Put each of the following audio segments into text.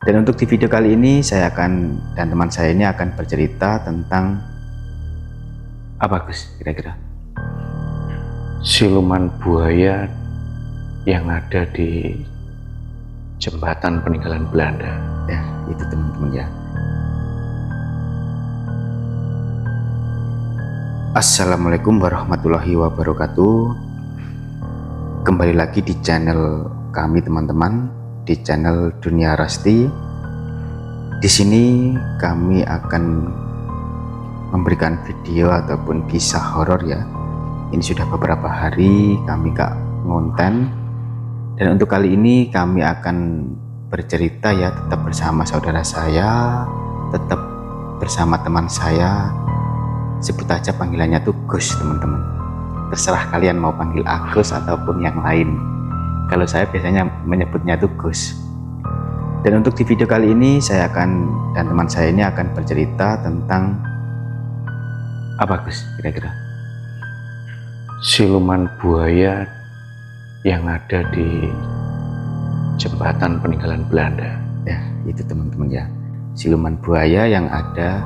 Dan untuk di video kali ini dan teman saya ini akan bercerita tentang apa Gus kira-kira? Siluman buaya yang ada di jembatan peninggalan Belanda. Ya, itu teman-teman ya. Assalamualaikum warahmatullahi wabarakatuh. Kembali lagi di channel kami teman-teman, di channel Dunia Rasti. Di sini kami akan memberikan video ataupun kisah horor ya. Ini sudah beberapa hari kami gak ngonten, dan untuk kali ini kami akan bercerita ya, tetap bersama saudara saya, tetap bersama teman saya. Sebut aja panggilannya tuh Gus teman-teman. Terserah kalian mau panggil Agus ataupun yang lain. Kalau saya biasanya menyebutnya tuh Gus. Dan untuk di video kali ini dan teman saya ini akan bercerita tentang apa Gus kira-kira? Siluman buaya yang ada di jembatan peninggalan Belanda. Ya, itu teman-teman ya. Siluman buaya yang ada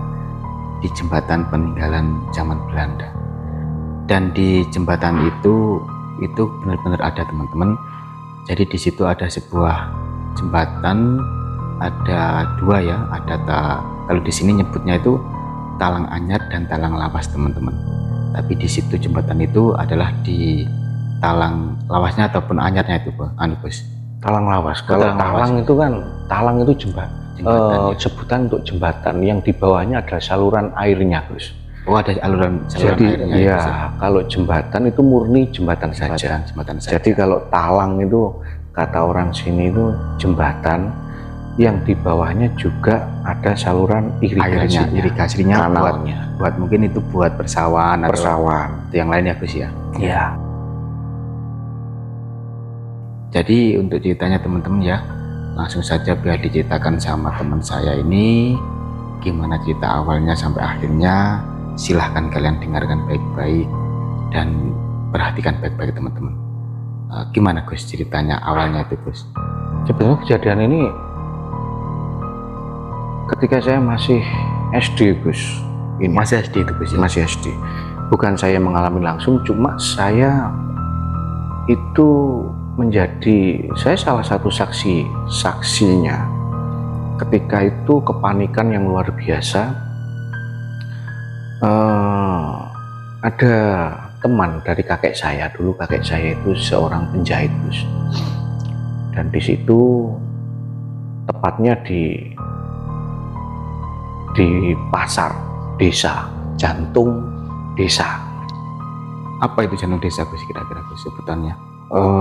di jembatan peninggalan zaman Belanda. Dan di jembatan itu benar-benar ada teman-teman. Jadi di situ ada sebuah jembatan, ada dua ya, kalau di sini nyebutnya itu talang anyar dan talang lawas teman-teman. Tapi di situ jembatan itu adalah di talang lawasnya ataupun anyarnya itu Gus. Talang lawas. Kalau talang itu kan, talang itu jembatan, sebutan untuk jembatan yang di bawahnya ada saluran airnya Gus. Oh, ada saluran airnya. Iya, kalau jembatan itu murni jembatan saja. Jadi kalau talang itu kata orang sini itu jembatan yang di bawahnya juga ada saluran irigasinya, buat mungkin itu buat persawahan atau yang lain ya Gus ya. Iya. Jadi untuk ceritanya teman-teman ya, langsung saja biar diceritakan sama teman saya ini gimana cerita awalnya sampai akhirnya. Silahkan kalian dengarkan baik-baik dan perhatikan baik-baik teman-teman. Gimana Gus ceritanya awalnya itu Gus? Sebenarnya kejadian ini ketika saya masih SD Gus. Ini masih SD itu Gus ya? Masih SD. Bukan saya mengalami langsung, cuma saya itu saya salah satu saksinya. Ketika itu kepanikan yang luar biasa. Ada teman dari kakek saya, dulu kakek saya itu seorang penjahit Gus. Dan di situ tepatnya di pasar desa, jantung desa. Apa itu jantung desa Gus kira-kira Gus sebutannya?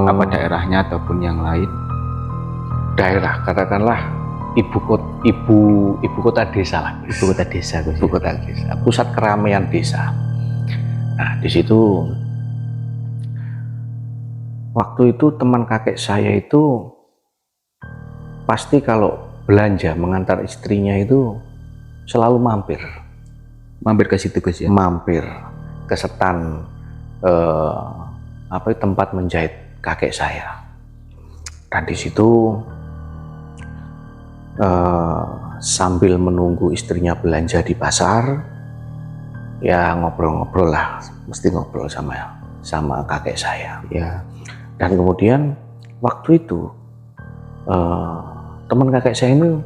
Apa daerahnya ataupun yang lain? Daerah, katakanlah ibu kota desa lah. Ibu kota desa Gus. Ibu kota desa, pusat keramaian desa. Nah, di situ waktu itu teman kakek saya itu pasti kalau belanja mengantar istrinya itu selalu mampir ke situ Gus ya. Mampir ke setan tempat menjahit kakek saya. Dan di situ sambil menunggu istrinya belanja di pasar, ya ngobrol-ngobrol lah, mesti ngobrol sama kakek saya ya. Dan kemudian waktu itu teman kakek saya ini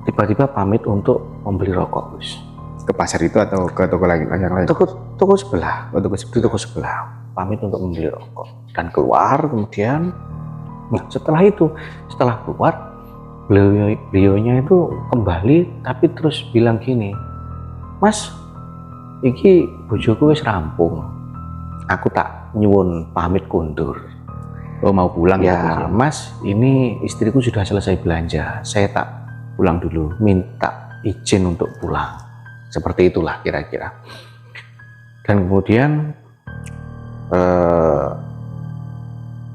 tiba-tiba pamit untuk membeli rokok Gus. Ke pasar itu atau ke toko yang lain? Toko sebelah. Toko sebelah pamit untuk membeli rokok dan keluar. Kemudian setelah keluar, beliaunya itu kembali, tapi terus bilang gini, "Mas, iki bojoku wis rampung. Aku tak nyuwun pamit kundur." Oh, mau pulang ya Mas, ini istriku sudah selesai belanja, saya tak pulang dulu, minta izin untuk pulang. Seperti itulah kira-kira. Dan kemudian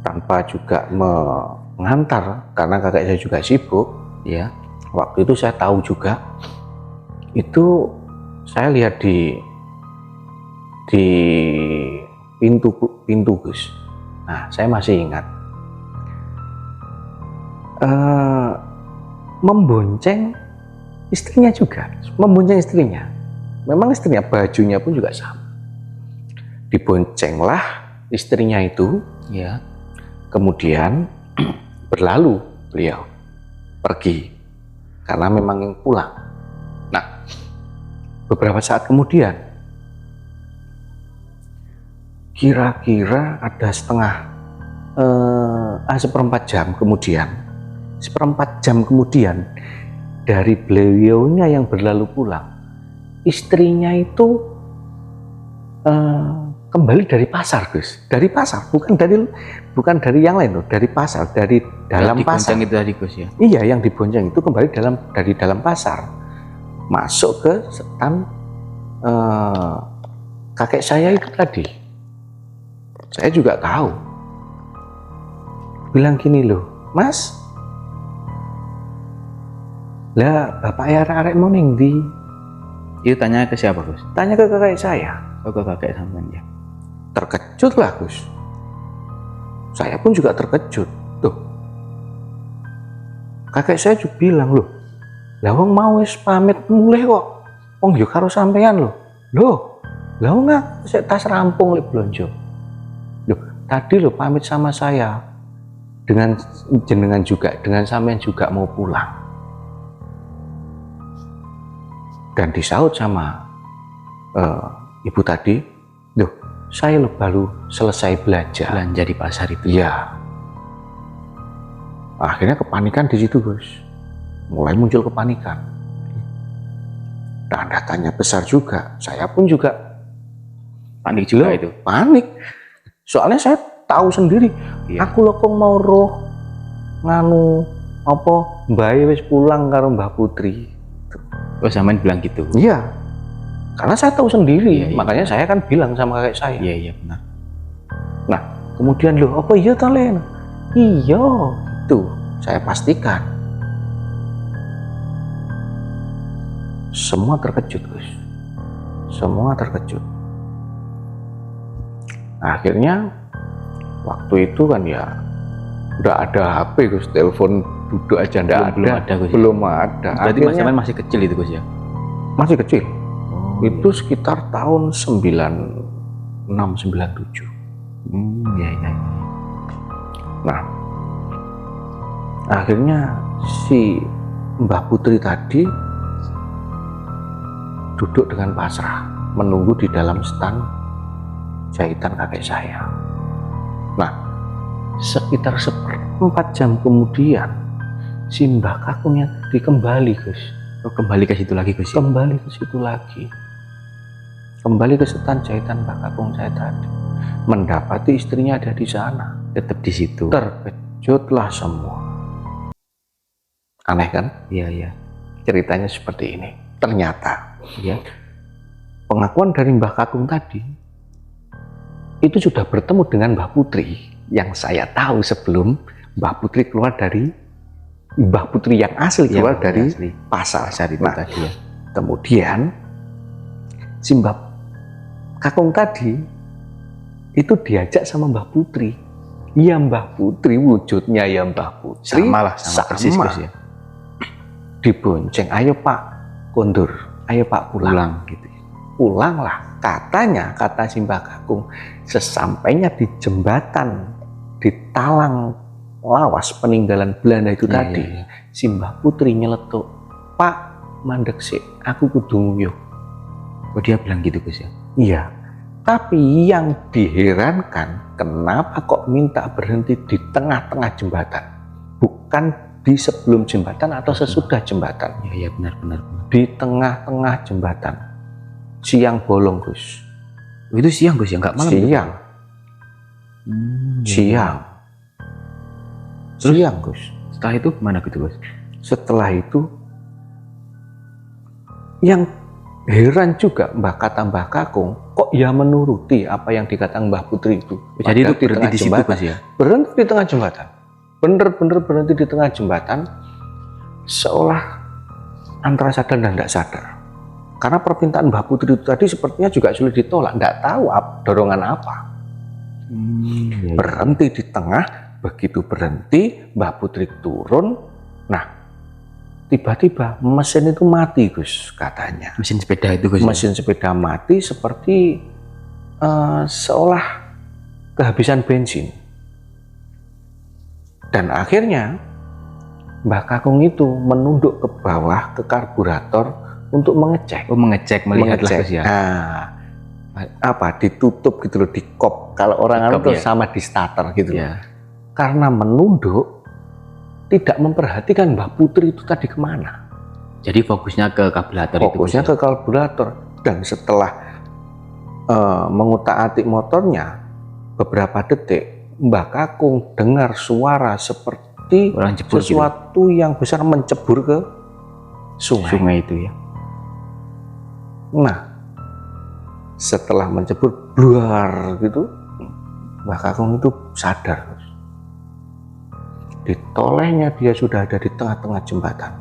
tanpa juga mengantar, karena kakek saya juga sibuk ya. Waktu itu saya tahu juga, itu saya lihat di pintu Gus. Nah, saya masih ingat membonceng istrinya juga, membonceng istrinya. Memang istrinya, bajunya pun juga sama. Diboncenglah istrinya itu, Ya. kemudian berlalu beliau pergi karena memang yang pulang. Nah, beberapa saat kemudian, kira-kira ada seperempat jam kemudian dari beliaunya yang berlalu pulang, istrinya itu kembali dari pasar, Gus. Dari pasar, bukan dari yang lain loh, dari pasar, dari dalam pasar. Itu tadi Gus ya. Iya, yang dibonceng itu kembali dari dalam pasar, masuk ke stand kakek saya itu tadi. Saya juga tahu. Bilang gini loh, Mas, lah bapak arek mau ning ndi? Itu tanya ke siapa Gus? Tanya ke kakek saya. Oh, ke kakek sampean ya. Terkejut lah Gus. Saya pun juga terkejut. Tuh, kakek saya juga bilang, loh, lah wong mau wis pamit mulih kok. Wong yo karo sampean loh. Loh, lah wong sik tas rampung lek blonjo. Loh, tadi loh pamit sama saya. Dengan jenengan juga, dengan sampean juga mau pulang. Dan disaut sama ibu tadi, loh, saya lo baru selesai belanja di pasar itu. iya. Akhirnya kepanikan di situ Gus, mulai muncul kepanikan, tanda tanya besar juga. Saya pun juga Panik juga itu. panik, soalnya saya tahu sendiri, Iya. aku lo kok mau roh nganu apa mbae wis pulang karo Mbah Putri. Oh, sampean bilang gitu. Iya, karena saya tahu sendiri, Iya, iya. makanya saya kan bilang sama kakek saya. Iya, iya benar. Nah, kemudian loh, apa iya Talen? Iya, itu saya pastikan. Semua terkejut, Gus. Semua terkejut. Akhirnya, waktu itu kan ya, udah ada HP, Gus. Telepon duduk aja Belum ada, Gus. Belum ada. Berarti Akhirnya, sampean masih kecil itu Gus ya. masih kecil. Oh, Itu sekitar tahun 96, 97. iya, iya. Nah, akhirnya si Mbah Putri tadi duduk dengan pasrah menunggu di dalam stand jahitan kakek saya. Nah, sekitar 1/4 jam kemudian si Mbah Kakungnya kembali, Gus. Oh, kembali ke situ lagi Gus. Kembali ke situ lagi. Kembali ke stand jahitan Mbah Kakung saya tadi. Mendapati istrinya ada di sana. Tetap di situ. Terkejutlah semua. Aneh kan? Iya, iya. Ceritanya seperti ini. Ternyata Iya. pengakuan dari Mbah Kakung tadi itu sudah bertemu dengan Mbah Putri yang saya tahu sebelum Mbah Putri keluar dari Mbah Putri yang asli keluar dari asli. pasar. Itu Nah, tadi ya. kemudian si Mbah Kakung tadi itu diajak sama Mbah Putri. Ya Mbah Putri, wujudnya ya Mbah Putri. Sama lah, sama persis Gus ya. Dibonceng, ayo Pak kondur, ayo Pak pulang. Gitu. Pulanglah, katanya, kata si Mbah Kakung, sesampainya di jembatan, di talang lawas peninggalan Belanda itu Iya, tadi, iya, iya. si Mbah Putri nyeletuk, Pak mandek sih, aku kudu nguyuh. Oh, dia bilang gitu Gus ya. Iya, tapi yang diherankan, kenapa kok minta berhenti di tengah-tengah jembatan, bukan di sebelum jembatan atau sesudah jembatan. Iya, iya benar. Di tengah-tengah jembatan, siang bolong Gus. Oh, itu siang Gus ya, nggak malam? Siang, Iya. siang, Terus? siang Gus. Setelah itu mana gitu Gus? Setelah itu, yang heran juga Mbah Kakung, kok ya menuruti apa yang dikatakan Mbah Putri itu. Jadi itu Padahal berhenti di situ jembatan. Gus ya. Berhenti di tengah jembatan, bener-bener berhenti di tengah jembatan, seolah antara sadar dan tidak sadar. Karena permintaan Mbah Putri itu tadi sepertinya juga sulit ditolak, tidak tahu dorongan apa. Iya, iya. Berhenti di tengah, begitu berhenti Mbah Putri turun, nah tiba-tiba mesin itu mati Gus katanya. Mesin sepeda itu Gus? Mesin sepeda mati seperti seolah kehabisan bensin. Dan akhirnya Mbah Kakung itu menunduk ke bawah ke karburator untuk mengecek. Oh, melihat lah Gus ya. Nah, ditutup gitu loh, di kop. Kalau orang itu sama di starter gitu loh. Karena menunduk, tidak memperhatikan Mbah Putri itu tadi kemana. Jadi fokusnya ke karburator itu? Fokusnya ke karburator. Dan setelah mengutak-atik motornya, beberapa detik, Mbah Kakung dengar suara seperti orang jebur sesuatu gitu, yang besar mencebur ke sungai itu ya. Nah, setelah mencebur bluar gitu, Mbah Kakung itu sadar. Ditolehnya dia sudah ada di tengah-tengah jembatan.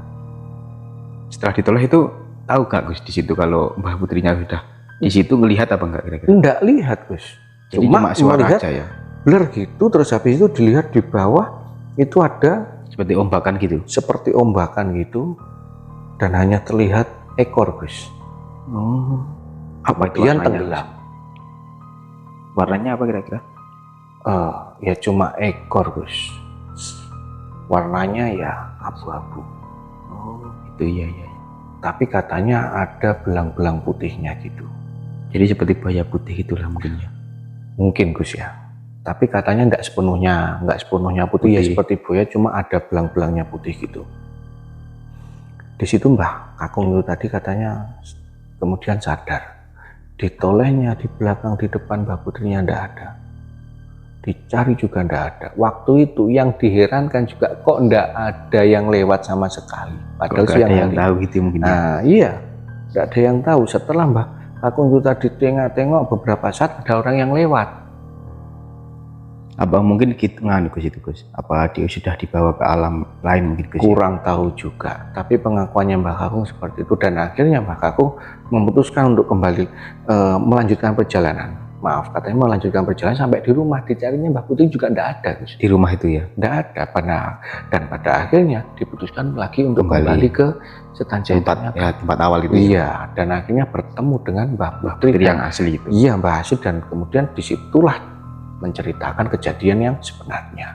Setelah ditoleh itu tahu gak Gus di situ kalau Mbah Putrinya sudah di situ, ngelihat apa enggak kira-kira? Enggak lihat Gus. Jadi cuma suara aja ya. Blur gitu, terus habis itu dilihat di bawah itu ada seperti ombakan gitu. Seperti ombakan gitu, dan hanya terlihat ekor Gus. Oh. Kemudian tenggelam. Warnanya apa kira-kira? Ya cuma ekor Gus. Warnanya ya abu-abu. Oh, itu ya. Tapi katanya ada belang-belang putihnya gitu. Jadi seperti buaya putih itulah mungkin ya. Mungkin Gus ya. Tapi katanya nggak sepenuhnya putih. Ya seperti buaya, cuma ada belang-belangnya putih gitu. Di situ Mbah Kakung itu tadi katanya kemudian sadar. Ditolehnya di belakang, di depan Mbah Putrinya ndak ada. Dicari juga ndak ada. Waktu itu yang diherankan juga kok ndak ada yang lewat sama sekali. Padahal siang ada yang tahu gitu mungkin. Nah iya, ndak ada yang tahu. Setelah Mbah Kakung itu tadi tengok beberapa saat ada orang yang lewat. Apa mungkin gitu Gus itu Gus? Apa dia sudah dibawa ke alam lain mungkin Gus? Kurang tahu juga. Tapi pengakuannya Mbah Kakung seperti itu, dan akhirnya Mbah Kakung memutuskan untuk kembali melanjutkan perjalanan. Maaf, katanya melanjutkan perjalanan sampai di rumah, dicarinya Mbah Putri juga tidak ada Gus. Di rumah itu ya? Tidak ada. Dan pada akhirnya diputuskan lagi untuk kembali ke tempat awal itu. Iya, dan akhirnya bertemu dengan Mbah Putri yang asli itu. Iya, Mbah asli, dan kemudian disitulah menceritakan kejadian yang sebenarnya.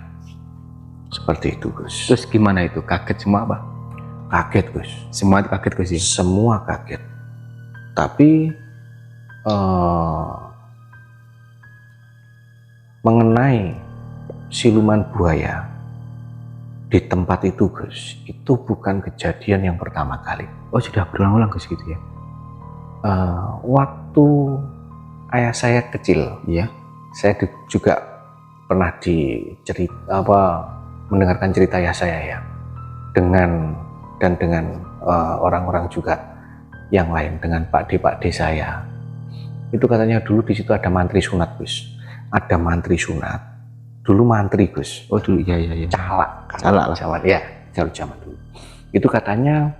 Seperti itu Gus. Terus gimana itu? Kaget semua apa? Kaget Gus. Semua kaget Gus ya? Semua kaget. Tapi mengenai siluman buaya di tempat itu Gus, itu bukan kejadian yang pertama kali. Oh, sudah berulang-ulang Gus gitu ya? Waktu ayah saya kecil, ya, saya juga pernah mendengarkan cerita ayah saya ya, dengan orang-orang juga yang lain, dengan Pak D saya. Itu katanya dulu di situ ada mantri sunat Gus. Ada mantri sunat. Dulu mantri Gus. Oh dulu ya. Calak zaman ya, zaman dulu. Itu katanya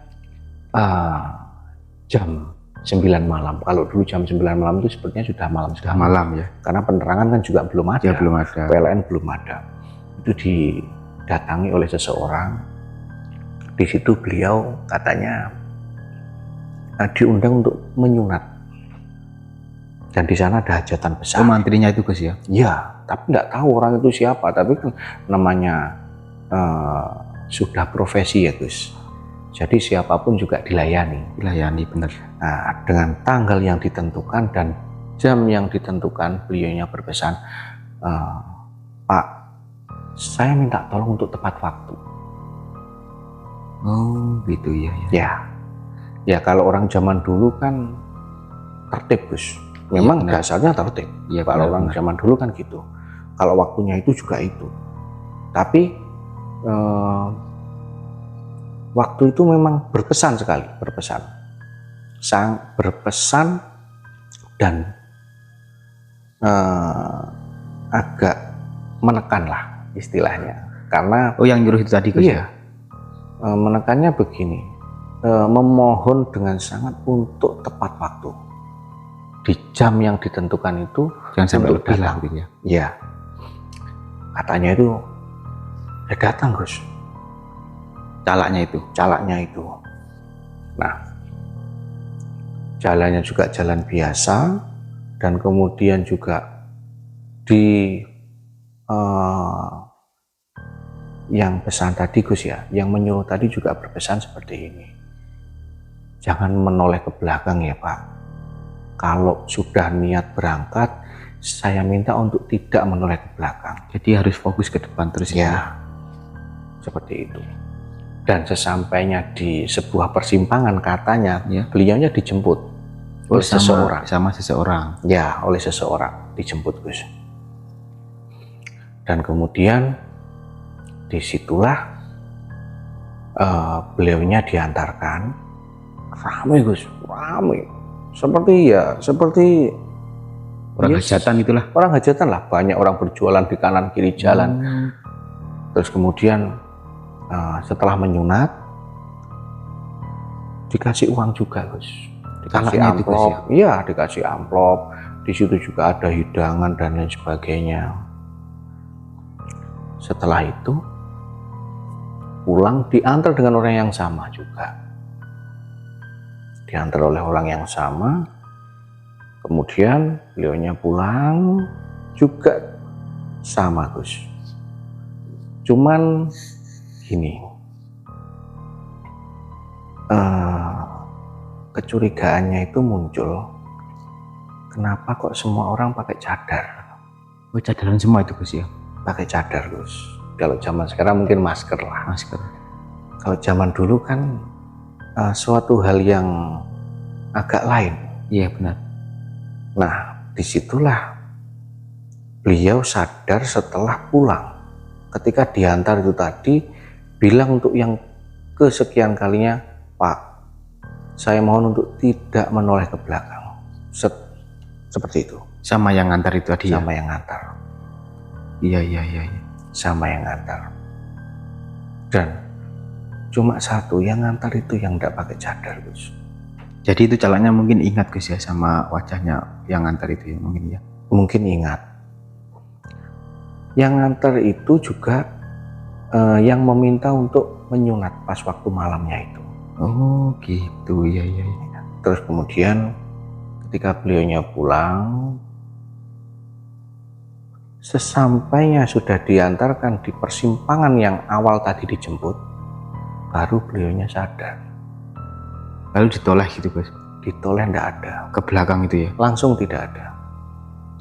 jam 9 malam. Kalau dulu jam 9 malam itu sepertinya sudah malam ya. Karena penerangan kan juga belum ada. Ya, belum ada. PLN belum ada. Itu didatangi oleh seseorang. Di situ beliau katanya diundang untuk menyunat. Dan di sana ada hajatan besar. Oh, mantrinya itu Gus ya? Iya, tapi nggak tahu orang itu siapa. Tapi kan namanya sudah profesi ya Gus. Jadi siapapun juga dilayani. Dilayani, benar. Nah, dengan tanggal yang ditentukan dan jam yang ditentukan, beliaunya berpesan, Pak, saya minta tolong untuk tepat waktu. Oh, gitu ya. Ya kalau orang zaman dulu kan tertib Gus. Memang ya, dasarnya tertib. Ya, kalau orang zaman dulu kan gitu. Kalau waktunya itu juga itu. Tapi waktu itu memang berpesan sekali, berpesan dan agak menekan lah istilahnya. Karena yang nyuruh itu tadi Gus ya? Menekannya begini, memohon dengan sangat untuk tepat waktu. Di jam yang ditentukan itu jangan sampai lebih lah gitu ya. Iya. Katanya itu Ya datang Gus, Calaknya itu. calaknya itu. Nah, jalannya juga jalan biasa, dan kemudian juga di yang pesan tadi Gus ya, yang menyuruh tadi juga berpesan seperti ini. Jangan menoleh ke belakang ya Pak. Kalau sudah niat berangkat, saya minta untuk tidak menoleh ke belakang. Jadi harus fokus ke depan terus Ya, seperti itu. Dan sesampainya di sebuah persimpangan katanya, Ya. beliaunya dijemput oleh seseorang. Sama seseorang. Ya, oleh seseorang dijemput Gus. Dan kemudian disitulah beliaunya diantarkan. Ramai Gus, ramai. Seperti Orang yes, hajatan itulah. orang hajatan lah. Banyak orang berjualan di kanan kiri jalan. Terus kemudian setelah menyunat dikasih uang juga Gus, dikasih Calaknya itu, Gus, amplop. Iya, dikasih amplop. Di situ juga ada hidangan dan lain sebagainya. Setelah itu pulang, diantar dengan orang yang sama juga, diantar oleh orang yang sama. Kemudian beliaunya pulang juga sama Gus, cuman gini, kecurigaannya itu muncul, kenapa kok semua orang pakai cadar? Oh, cadaran semua itu Gus ya. Pakai cadar Gus. Kalau zaman sekarang mungkin masker lah. Masker. Kalau zaman dulu kan suatu hal yang agak lain. Iya benar. Nah, disitulah beliau sadar setelah pulang. Ketika diantar itu tadi, bilang untuk yang kesekian kalinya, Pak, saya mohon untuk tidak menoleh ke belakang. Seperti itu. Sama yang ngantar itu tadi. Sama yang ngantar. Iya. Sama yang ngantar. Dan cuma satu yang ngantar itu yang tidak pakai cadar Gus. Jadi itu calaknya mungkin ingat Gus ya sama wajahnya yang ngantar itu ya mungkin ya. Mungkin ingat. Yang ngantar itu juga yang meminta untuk menyunat pas waktu malamnya itu. Oh gitu, iya. Terus kemudian ketika beliaunya pulang, sesampainya sudah diantarkan di persimpangan yang awal tadi dijemput, baru beliaunya sadar. Lalu ditoleh gitu Gus. Ditoleh enggak ada. Ke belakang itu ya. Langsung tidak ada.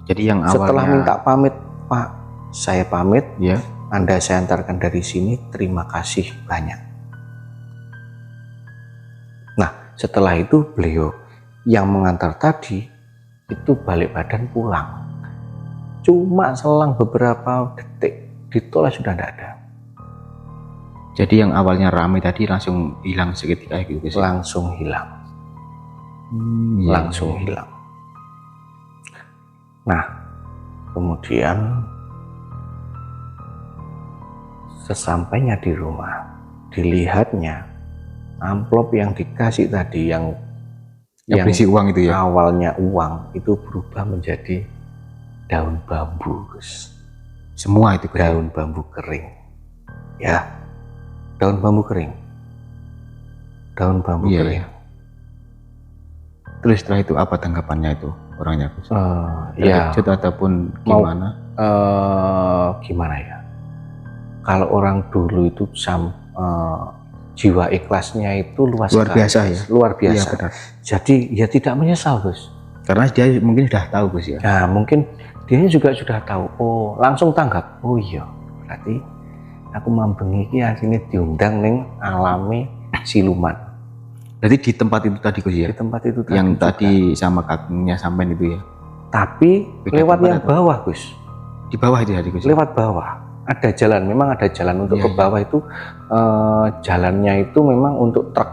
Jadi yang awalnya Setelah minta pamit, Pak, saya pamit, ya. Anda saya antarkan dari sini, terima kasih banyak. Nah, setelah itu beliau yang mengantar tadi itu balik badan pulang. Cuma selang beberapa detik, ditoleh sudah tidak ada. Jadi yang awalnya ramai tadi langsung hilang seketika gitu Gus. Langsung hilang. Iya. Langsung hilang. Nah, kemudian sesampainya di rumah, dilihatnya amplop yang dikasih tadi yang berisi uang itu ya. Awalnya uang itu berubah menjadi daun bambu Gus. Semua itu Gus. Daun bambu kering. Ya, daun bambu kering. Daun bambu kering. Iya. Terus setelah itu apa tanggapannya itu orangnya Gus? Ya, Terkejut ataupun gimana? Gimana ya? Kalau orang dulu itu jiwa ikhlasnya itu luar biasa ya. Luar biasa. Iya, benar. Jadi ya tidak menyesal Gus. Karena dia mungkin sudah tahu Gus ya. Nah, mungkin dia juga sudah tahu. Oh, langsung tanggap. Oh iya, berarti aku mambengi iki asine diundang ning alami siluman. Berarti di tempat itu tadi Gus ya. Di tempat itu tadi. Yang juga. tadi sama kakeknya sampean itu ya. Tapi Beda lewat tempat yang itu. bawah Gus. Di bawah itu tadi Gus. Lewat bawah. Ada jalan, memang ada jalan untuk Iya, ke bawah itu. Jalannya itu memang untuk truk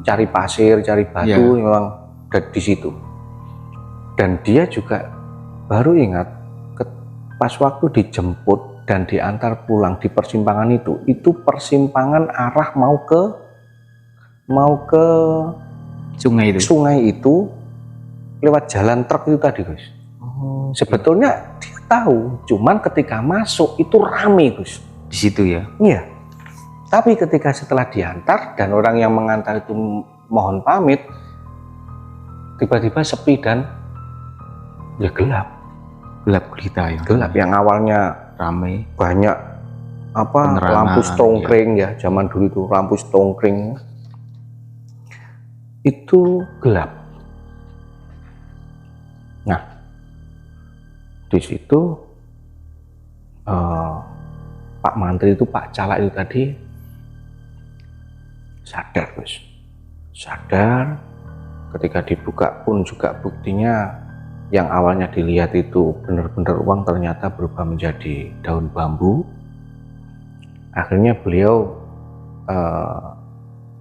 cari pasir, cari batu, memang di situ. Dan dia juga baru ingat pas waktu dijemput dan diantar pulang di persimpangan itu persimpangan arah mau ke Sungai itu. sungai itu lewat jalan truk itu tadi Gus. Oh, Sebetulnya dia tahu, cuman ketika masuk itu rame Gus. di situ ya. Iya. Tapi ketika setelah diantar dan orang yang mengantar itu mohon pamit, tiba-tiba sepi dan ya gelap Gulita ya. Gelap yang awalnya Ramai. banyak Penerangan, lampu stongkring ya, zaman dulu itu lampu stongkring itu gelap. Nah, di situ Pak Mantri itu, Pak Calak itu tadi sadar, Gus. Sadar, ketika dibuka pun juga buktinya yang awalnya dilihat itu benar-benar uang ternyata berubah menjadi daun bambu. Akhirnya beliau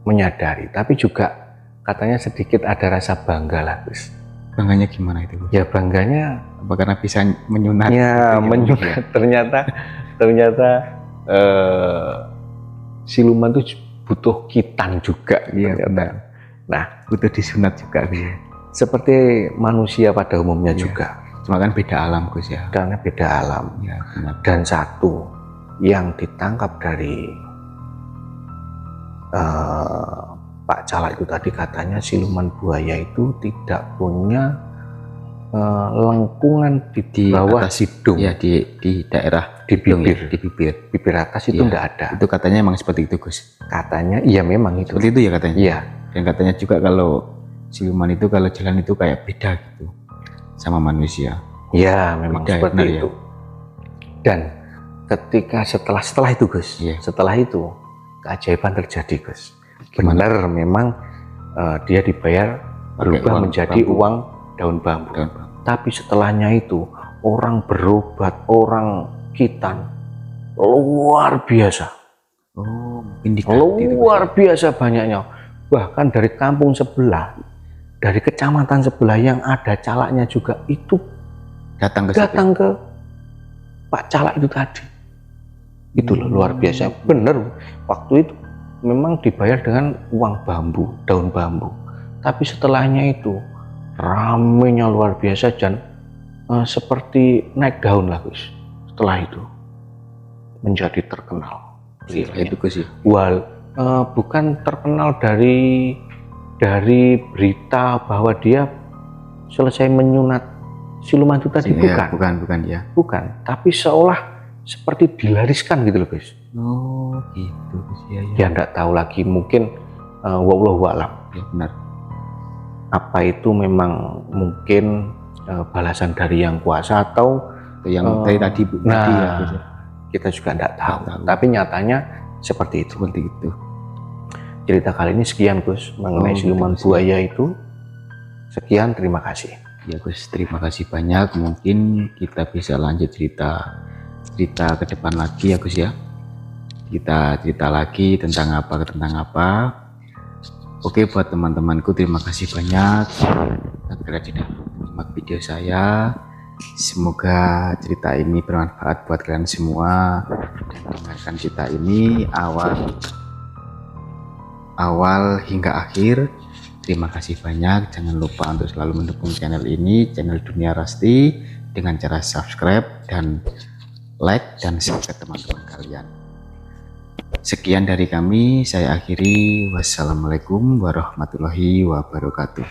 menyadari, tapi juga katanya sedikit ada rasa bangga lah, Gus. Bangganya gimana itu? Ya bangganya Apa karena bisa menyunat? ya menyunat. ternyata siluman itu butuh kitan juga. Iya benar. Nah, Butuh disunat juga gitu. seperti manusia pada umumnya Iya. juga, Cuma kan beda alam Gus ya. karena beda alam. Ya benar. Dan satu yang ditangkap dari Pak Calak itu tadi, katanya siluman buaya itu tidak punya lengkungan di bawah atas, hidung, ya di daerah di hidung ya, bibir, di bibir. bibir atas itu Iya. enggak ada. Itu katanya emang seperti itu Gus. Katanya iya memang itu. Seperti itu ya katanya. Iya. Dan katanya juga kalau siluman itu kalau jalan itu kayak beda gitu sama manusia. Ya, memang Beda, seperti benar ya? itu. Dan ketika setelah itu, Gus, Iya. setelah itu keajaiban terjadi, Gus. Gimana? Benar, memang dia dibayar berubah uang menjadi bambu. uang daun bambu. Daun bambu. Tapi setelahnya itu orang berobat, orang kitan luar biasa, Oh, mungkin diganti itu, Gus. luar biasa banyaknya. Bahkan dari kampung sebelah, dari kecamatan sebelah yang ada calaknya juga itu Datang ke situ. datang ke Pak Calak itu tadi. Itu loh luar biasa. Bener, waktu itu memang dibayar dengan uang bambu, daun bambu. Tapi setelahnya itu ramenya luar biasa dan seperti naik daun lah, Gus. Setelah itu menjadi terkenal. Gila, itu Gus ya. Bukan terkenal dari berita bahwa dia selesai menyunat siluman itu tadi, Ya, bukan. bukan ya. Bukan, tapi seolah seperti dilariskan gitu loh, guys. Oh, gitu Gus ya. Ya enggak tahu lagi, mungkin wallahu a'lam. Ya, benar. Apa itu memang mungkin balasan dari yang kuasa atau Yang tadi nah, tadi ya Gus ya. kita juga enggak tahu. Nggak tahu. Tapi nyatanya seperti itu. Seperti itu. Cerita kali ini sekian, Gus, mengenai siluman gitu, Gus. buaya itu. Sekian, terima kasih. Ya Gus, terima kasih banyak. Mungkin kita bisa lanjut cerita ke depan lagi ya Gus ya. Kita cerita lagi tentang apa. Oke, buat teman-temanku terima kasih banyak karena sudah menyimak video saya. Semoga cerita ini bermanfaat buat kalian semua dan dengarkan cerita ini awal hingga akhir. Terima kasih banyak. Jangan lupa untuk selalu mendukung channel ini, channel Dunia Rasti, dengan cara subscribe dan like dan share ke teman-teman kalian. Sekian dari kami, saya akhiri. Wassalamualaikum warahmatullahi wabarakatuh.